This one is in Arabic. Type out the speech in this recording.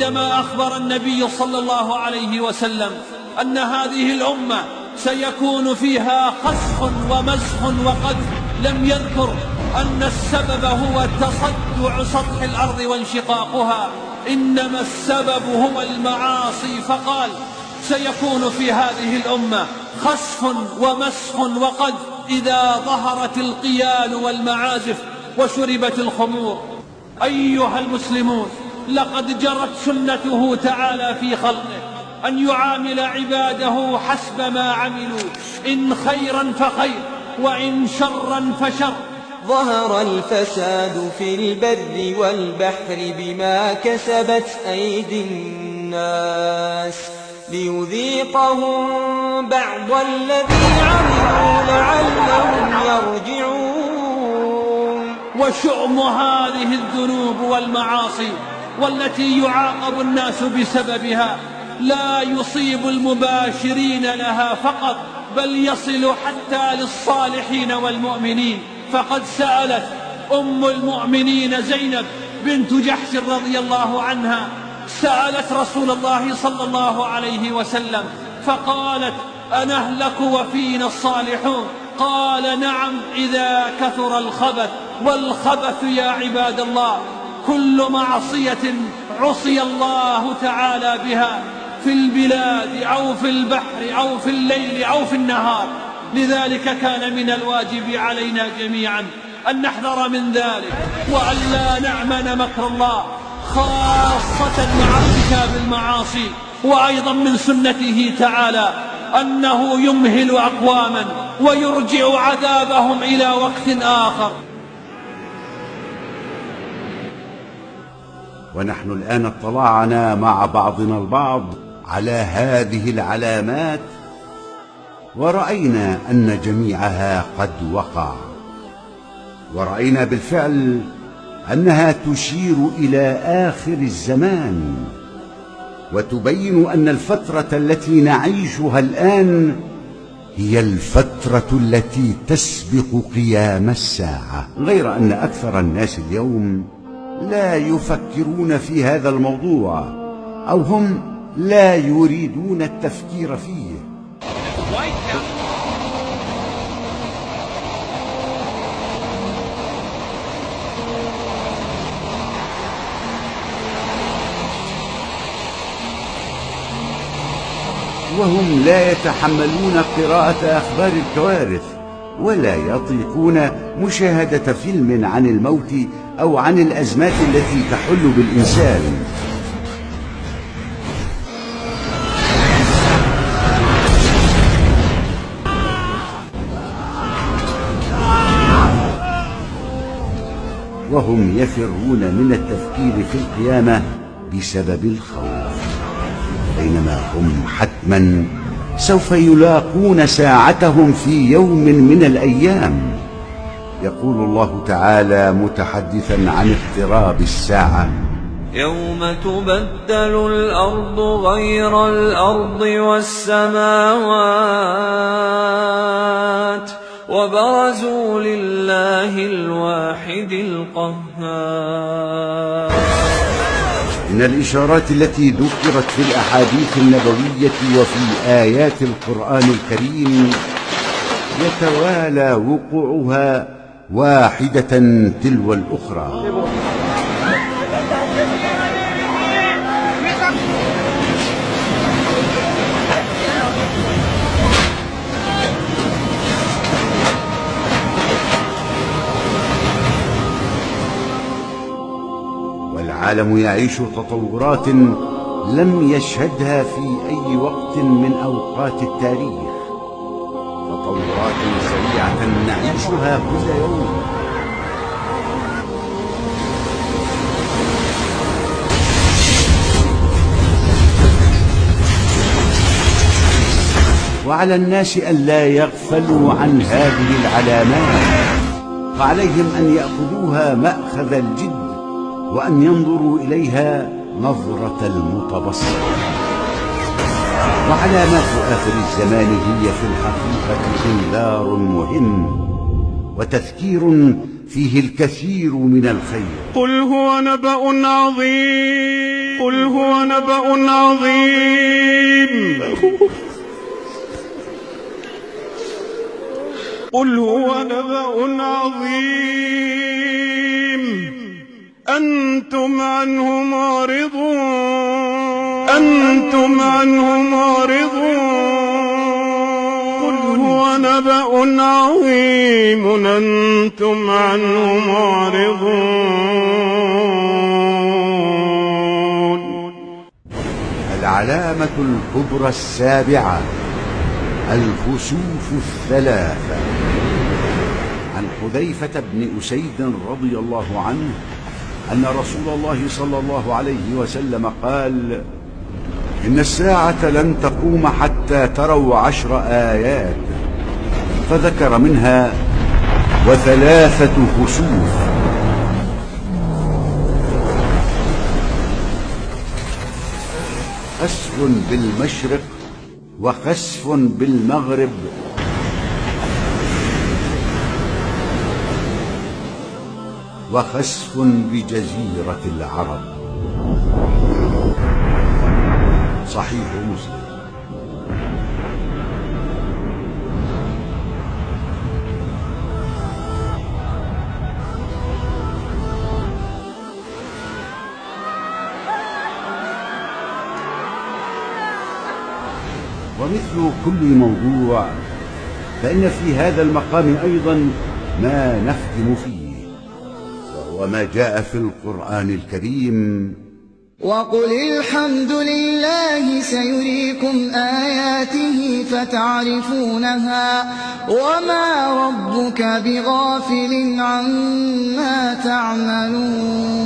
عندما أخبر النبي صلى الله عليه وسلم أن هذه الأمة سيكون فيها خسف ومزح وقذف، لم يذكر أن السبب هو تصدع سطح الأرض وانشقاقها، إنما السبب هو المعاصي، فقال سيكون في هذه الأمة خسف ومسح وقذف إذا ظهرت القيان والمعازف وشربت الخمور. أيها المسلمون، لقد جرت سنته تعالى في خلقه أن يعامل عباده حسب ما عملوا، إن خيرا فخير وإن شرا فشر. ظهر الفساد في البر والبحر بما كسبت أيدي الناس ليذيقهم بعض الذي عملوا لعلهم يرجعون. وشؤم هذه الذنوب والمعاصي والتي يعاقب الناس بسببها لا يصيب المباشرين لها فقط، بل يصل حتى للصالحين والمؤمنين. فقد سألت أم المؤمنين زينب بنت جحش رضي الله عنها، سألت رسول الله صلى الله عليه وسلم فقالت: أنهلك وفينا الصالحون؟ قال: نعم، إذا كثر الخبث. والخبث يا عباد الله كل معصية عصي الله تعالى بها في البلاد أو في البحر أو في الليل أو في النهار. لذلك كان من الواجب علينا جميعا أن نحذر من ذلك، وأن لا نأمن مكر الله، خاصة مع ارتكاب المعاصي. وأيضا من سنته تعالى أنه يمهل أقواما ويرجع عذابهم إلى وقت آخر. ونحن الآن اطلعنا مع بعضنا البعض على هذه العلامات، ورأينا أن جميعها قد وقع، ورأينا بالفعل أنها تشير إلى آخر الزمان، وتبين أن الفترة التي نعيشها الآن هي الفترة التي تسبق قيام الساعة. غير أن أكثر الناس اليوم لا يفكرون في هذا الموضوع، أو هم لا يريدون التفكير فيه. وهم لا يتحملون قراءة أخبار الكوارث، ولا يطيقون مشاهدة فيلم عن الموت أو عن الأزمات التي تحل بالإنسان. وهم يفرون من التفكير في القيامة بسبب الخوف، بينما هم حتما سوف يلاقون ساعتهم في يوم من الأيام. يقول الله تعالى متحدثا عن اقتراب الساعة: يوم تبدل الأرض غير الأرض والسماوات وبرزوا لله الواحد القهار. إن الإشارات التي ذكرت في الأحاديث النبوية وفي آيات القرآن الكريم يتوالى وقوعها واحدة تلو الأخرى. والعالم يعيش تطورات لم يشهدها في أي وقت من أوقات التاريخ، تطورات سريعة نعيشها كل يوم. وعلى الناس ألا يغفلوا عن هذه العلامات، فعليهم أن يأخذوها مأخذ الجد، وأن ينظروا إليها نظرة المتبصر. وعلامات آخر الزمان هي في الحقيقة إنذار مهم وتذكير فيه الكثير من الخير. قل هو نبأ عظيم قل هو نبأ عظيم قل هو نبأ عظيم أنتم عنه معرضون قل هو نبأ عظيم أنتم عنه معرضون. العلامة الكبرى السابعة: الكسوف الثلاثة. عن حذيفة بن أسيد رضي الله عنه أن رسول الله صلى الله عليه وسلم قال: إن الساعة لن تقوم حتى تروا 10 آيات، فذكر منها: وثلاثة كسوف. خسف بالمشرق، وخسف بالمغرب، وخسف بجزيرة العرب. صحيح مسلم. ومثل كل موضوع فإن في هذا المقام أيضا ما نختم فيه، وهو ما جاء في القرآن الكريم: وقل الحمد لله سيريكم آياته فتعرفونها وما ربك بغافل عما تعملون.